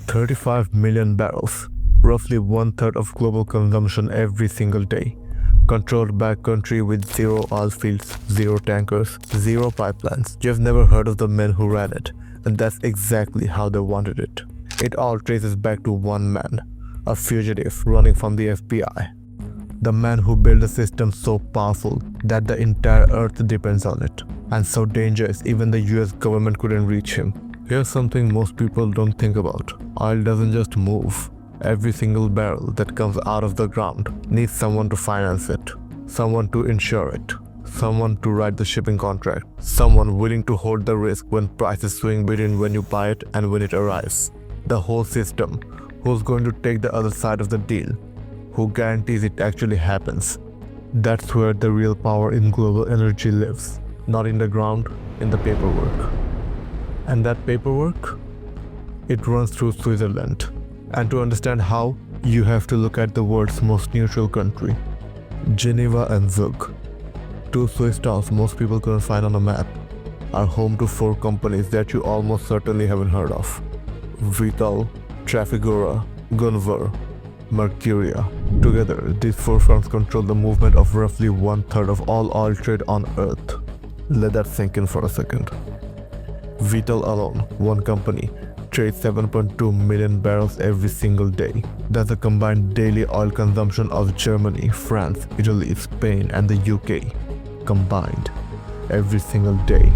35 million barrels, roughly one-third of global consumption every single day, controlled by a country with zero oil fields, zero tankers, zero pipelines. You've never heard of the men who ran it, and that's exactly how they wanted it. It all traces back to one man, a fugitive running from the FBI. The man who built a system so powerful that the entire earth depends on it, and so dangerous even the US government couldn't reach him. Here's something most people don't think about. Oil doesn't just move. Every single barrel that comes out of the ground needs someone to finance it, someone to insure it, someone to write the shipping contract, someone willing to hold the risk when prices swing between when you buy it and when it arrives. The whole system. Who's going to take the other side of the deal? Who guarantees it actually happens? That's where the real power in global energy lives. Not in the ground, in the paperwork. And that paperwork? It runs through Switzerland. And to understand how, you have to look at the world's most neutral country. Geneva and Zug, two Swiss towns most people couldn't find on a map, are home to four companies that you almost certainly haven't heard of. Vitol, Trafigura, Gunvor, Mercuria. Together, these four firms control the movement of roughly one-third of all oil trade on Earth. Let that sink in for a second. Vitol alone, one company, trades 7.2 million barrels every single day. That's the combined daily oil consumption of Germany, France, Italy, Spain, and the UK. Combined. Every single day.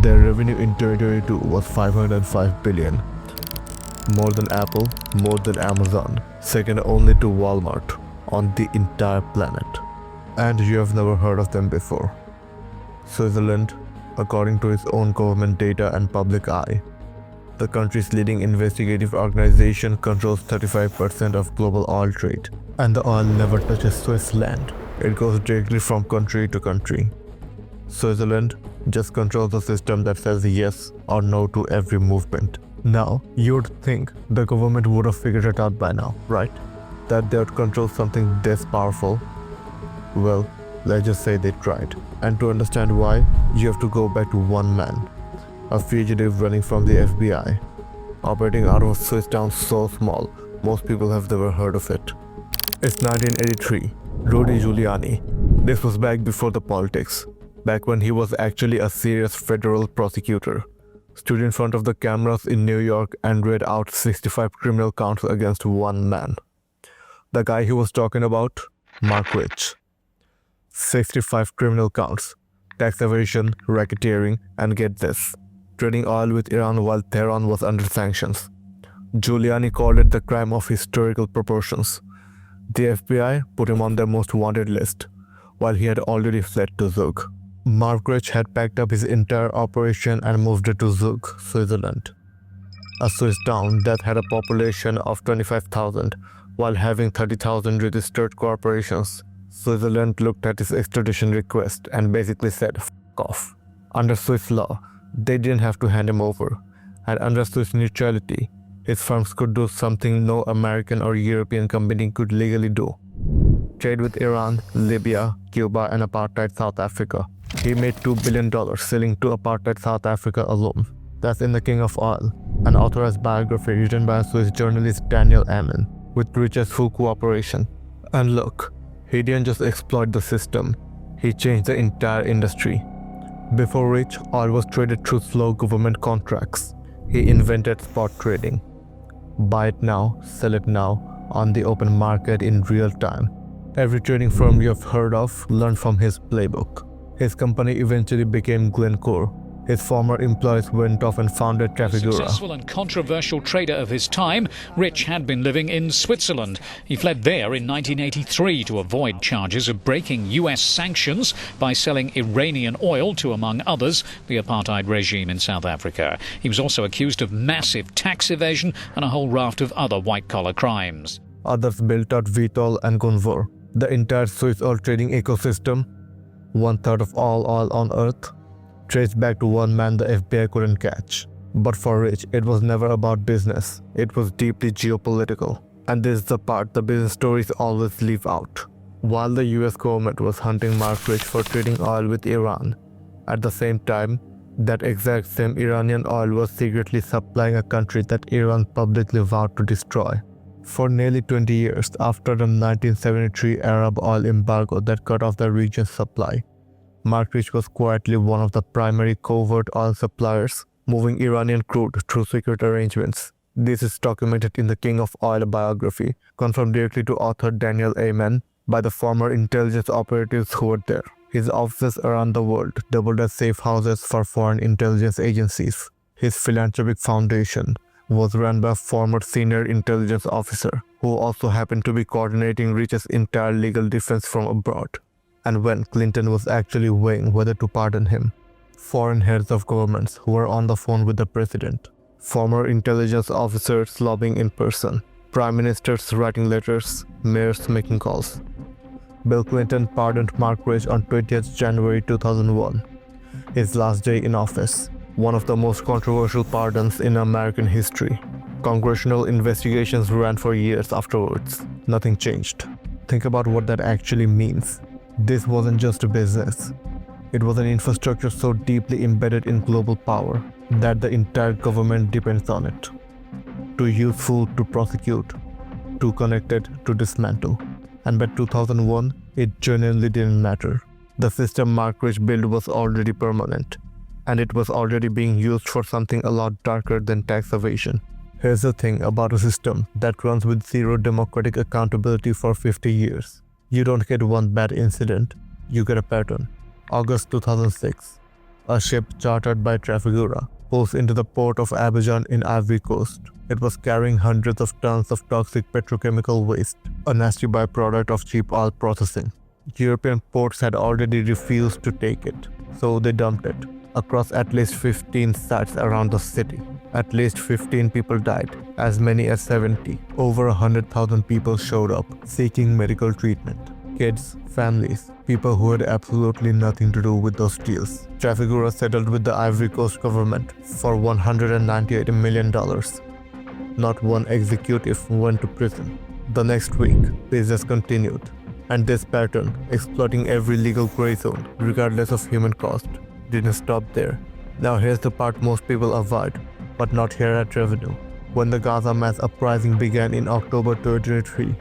Their revenue in 2022 was 505 billion. More than Apple, more than Amazon, second only to Walmart on the entire planet. And you have never heard of them before. Switzerland, according to its own government data and public eye, the country's leading investigative organization controls 35% of global oil trade. And the oil never touches Swiss land. It goes directly from country to country. Switzerland just controls the system that says yes or no to every movement. Now, you'd think the government would have figured it out by now, right? That they would control something this powerful? Well, let's just say they tried. And to understand why, you have to go back to one man. A fugitive running from the FBI, operating out of a Swiss town so small, most people have never heard of it. It's 1983, Rudy Giuliani. This was back before the politics, back when he was actually a serious federal prosecutor. Stood in front of the cameras in New York and read out 65 criminal counts against one man. The guy he was talking about? Marc Rich. 65 criminal counts, tax evasion, racketeering, and get this, trading oil with Iran while Tehran was under sanctions. Giuliani called it the crime of historical proportions. The FBI put him on their most wanted list, while he had already fled to Zug. Marc Rich had packed up his entire operation and moved it to Zug, Switzerland, a Swiss town that had a population of 25,000 while having 30,000 registered corporations. Switzerland looked at his extradition request and basically said, "F*** off." Under Swiss law, they didn't have to hand him over, and under Swiss neutrality, his firms could do something no American or European company could legally do. Trade with Iran, Libya, Cuba, and apartheid South Africa. He made $2 billion selling to apartheid South Africa alone. That's in The King of Oil, an authorized biography written by a Swiss journalist Daniel Amen, with Rich's full cooperation. And look, he didn't just exploit the system, he changed the entire industry. Before Rich, oil was traded through slow government contracts. He invented spot trading. Buy it now, sell it now, on the open market in real time. Every trading firm you have heard of learned from his playbook. His company eventually became Glencore. His former employees went off and founded Trafigura. Successful and controversial trader of his time, Rich had been living in Switzerland. He fled there in 1983 to avoid charges of breaking US sanctions by selling Iranian oil to, among others, the apartheid regime in South Africa. He was also accused of massive tax evasion and a whole raft of other white-collar crimes. Others built out Vitol and Gunvor, the entire Swiss oil trading ecosystem, one-third of all oil on Earth, traced back to one man the FBI couldn't catch. But for Rich, it was never about business. It was deeply geopolitical. And this is the part the business stories always leave out. While the US government was hunting Marc Rich for trading oil with Iran, at the same time, That exact same Iranian oil was secretly supplying a country that Iran publicly vowed to destroy. For nearly 20 years after the 1973 Arab oil embargo that cut off the region's supply, Marc Rich was quietly one of the primary covert oil suppliers, moving Iranian crude through secret arrangements. This is documented in the King of Oil biography, confirmed directly to author Daniel Amen by the former intelligence operatives who were there. His offices around the world doubled as safe houses for foreign intelligence agencies. His philanthropic foundation was run by a former senior intelligence officer who also happened to be coordinating Rich's entire legal defense from abroad. And when Clinton was actually weighing whether to pardon him, foreign heads of governments who were on the phone with the president, former intelligence officers lobbying in person, prime ministers writing letters, mayors making calls. Bill Clinton pardoned Marc Rich on 20th January 2001, his last day in office, one of the most controversial pardons in American history. Congressional investigations ran for years afterwards. Nothing changed. Think about what that actually means. This wasn't just a business. It was an infrastructure so deeply embedded in global power that the entire government depends on it. Too useful to prosecute, too connected to dismantle. And by 2001, it genuinely didn't matter. The system Marc Rich built was already permanent, and it was already being used for something a lot darker than tax evasion. Here's the thing about a system that runs with zero democratic accountability for 50 years. You don't get one bad incident, you get a pattern. August 2006, a ship chartered by Trafigura pulls into the port of Abidjan in Ivory Coast. It was carrying hundreds of tons of toxic petrochemical waste, a nasty byproduct of cheap oil processing. European ports had already refused to take it, so they dumped it across at least 15 sites around the city. At least 15 people died, as many as 70. Over 100,000 people showed up seeking medical treatment. Kids, families, people who had absolutely nothing to do with those deals. Trafigura settled with the Ivory Coast government for $198 million. Not one executive went to prison. The next week, business continued, and this pattern, exploiting every legal gray zone, regardless of human cost, didn't stop there. Now here's the part most people avoid, but not here at Revenue. When the Gaza mass uprising began in October 2023,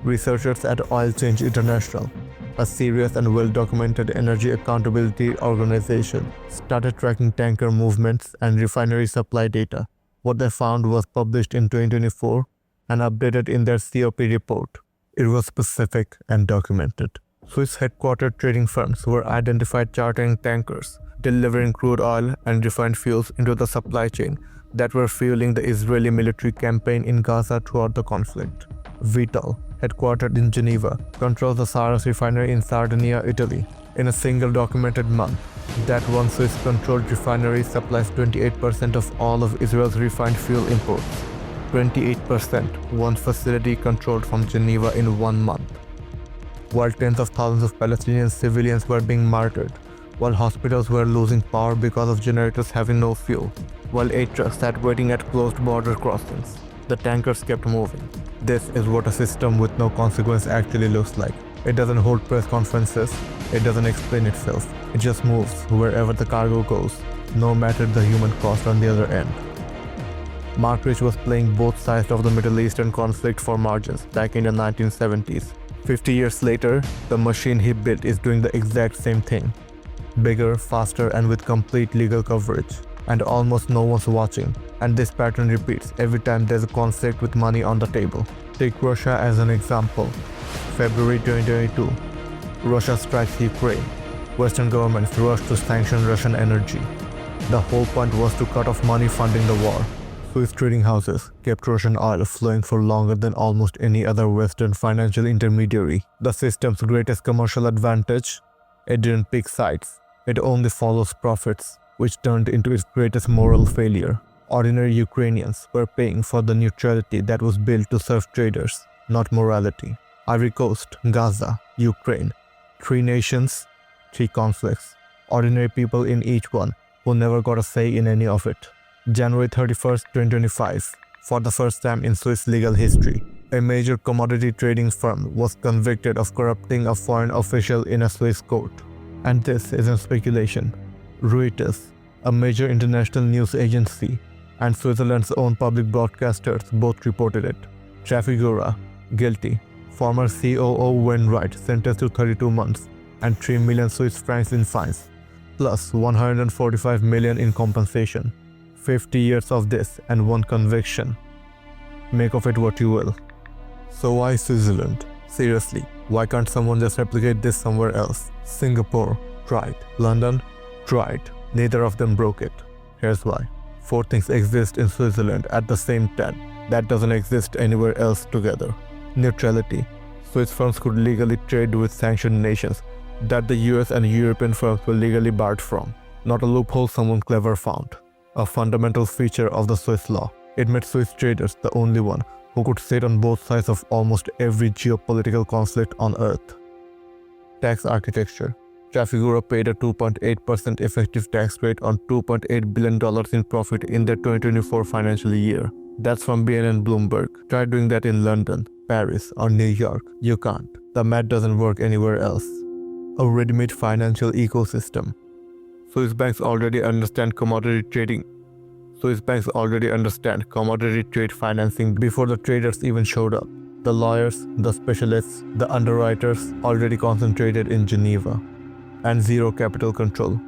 researchers at Oil Change International, a serious and well-documented energy accountability organization, started tracking tanker movements and refinery supply data. What they found was published in 2024 and updated in their COP report. It was specific and documented. Swiss-headquartered trading firms were identified chartering tankers, delivering crude oil and refined fuels into the supply chain that were fueling the Israeli military campaign in Gaza throughout the conflict. Vitol, headquartered in Geneva, controls the Saras refinery in Sardinia, Italy. In a single documented month, that one Swiss-controlled refinery supplies 28% of all of Israel's refined fuel imports. 28%, one facility controlled from Geneva in 1 month. While tens of thousands of Palestinian civilians were being martyred, while hospitals were losing power because of generators having no fuel, while aid trucks sat waiting at closed border crossings, the tankers kept moving. This is what a system with no consequence actually looks like. It doesn't hold press conferences, it doesn't explain itself, it just moves wherever the cargo goes, no matter the human cost on the other end. Marc Rich was playing both sides of the Middle Eastern conflict for margins back in the 1970s. 50 years later, the machine he built is doing the exact same thing. Bigger, faster, and with complete legal coverage. And almost no one's watching. And this pattern repeats every time there's a conflict with money on the table. Take Russia as an example. February 2022. Russia strikes Ukraine. Western governments rush to sanction Russian energy. The whole point was to cut off money funding the war. Swiss trading houses kept Russian oil flowing for longer than almost any other Western financial intermediary. The system's greatest commercial advantage? It didn't pick sides. It only follows profits, which turned into its greatest moral failure. Ordinary Ukrainians were paying for the neutrality that was built to serve traders, not morality. Ivory Coast, Gaza, Ukraine. 3 nations, 3 conflicts. Ordinary people in each one who never got a say in any of it. January 31st, 2025. For the first time in Swiss legal history, a major commodity trading firm was convicted of corrupting a foreign official in a Swiss court. And this isn't speculation. Reuters, a major international news agency, and Switzerland's own public broadcasters both reported it. Trafigura, guilty. Former COO Wainwright sentenced to 32 months and 3 million Swiss francs in fines, plus 145 million in compensation. 50 years of this and one conviction. Make of it what you will. So why Switzerland? Seriously, why can't someone just replicate this somewhere else? Singapore, tried. London, tried. Neither of them broke it. Here's why. 4 things exist in Switzerland at the same time that doesn't exist anywhere else together. Neutrality. Swiss firms could legally trade with sanctioned nations that the US and European firms were legally barred from. Not a loophole someone clever found. A fundamental feature of the Swiss law. It made Swiss traders the only one who could sit on both sides of almost every geopolitical conflict on Earth. Tax architecture. Trafigura paid a 2.8% effective tax rate on $2.8 billion in profit in their 2024 financial year. That's from BNN Bloomberg. Try doing that in London, Paris, or New York. You can't. The math doesn't work anywhere else. A ready-made financial ecosystem. Swiss banks already understand commodity trading. Swiss banks already understand commodity trade financing before the traders even showed up. The lawyers, the specialists, the underwriters already concentrated in Geneva. And zero capital control.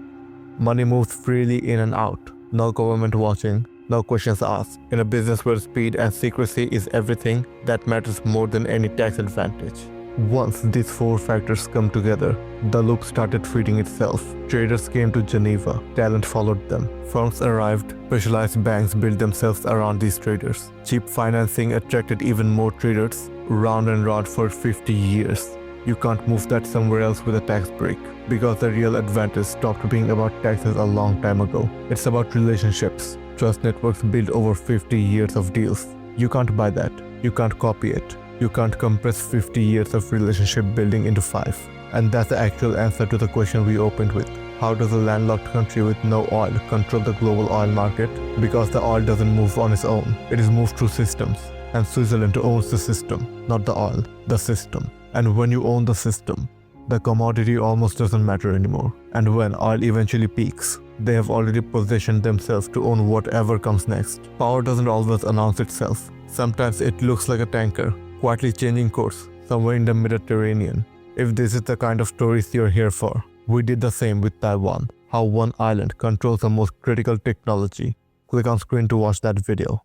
Money moves freely in and out. No government watching, no questions asked. In a business where speed and secrecy is everything, that matters more than any tax advantage. Once these 4 factors come together, the loop started feeding itself. Traders came to Geneva, talent followed them. Firms arrived, specialized banks built themselves around these traders. Cheap financing attracted even more traders, round and round for 50 years. You can't move that somewhere else with a tax break, because the real advantage stopped being about taxes a long time ago. It's about relationships, trust networks built over 50 years of deals. You can't buy that. You can't copy it. You can't compress 50 years of relationship building into 5. And that's the actual answer to the question we opened with. How does a landlocked country with no oil control the global oil market? Because the oil doesn't move on its own. It is moved through systems. And Switzerland owns the system, not the oil, the system. And when you own the system, the commodity almost doesn't matter anymore. And when oil eventually peaks, they have already positioned themselves to own whatever comes next. Power doesn't always announce itself. Sometimes it looks like a tanker, quietly changing course somewhere in the Mediterranean. If this is the kind of stories you're here for, we did the same with Taiwan. How one island controls the most critical technology. Click on screen to watch that video.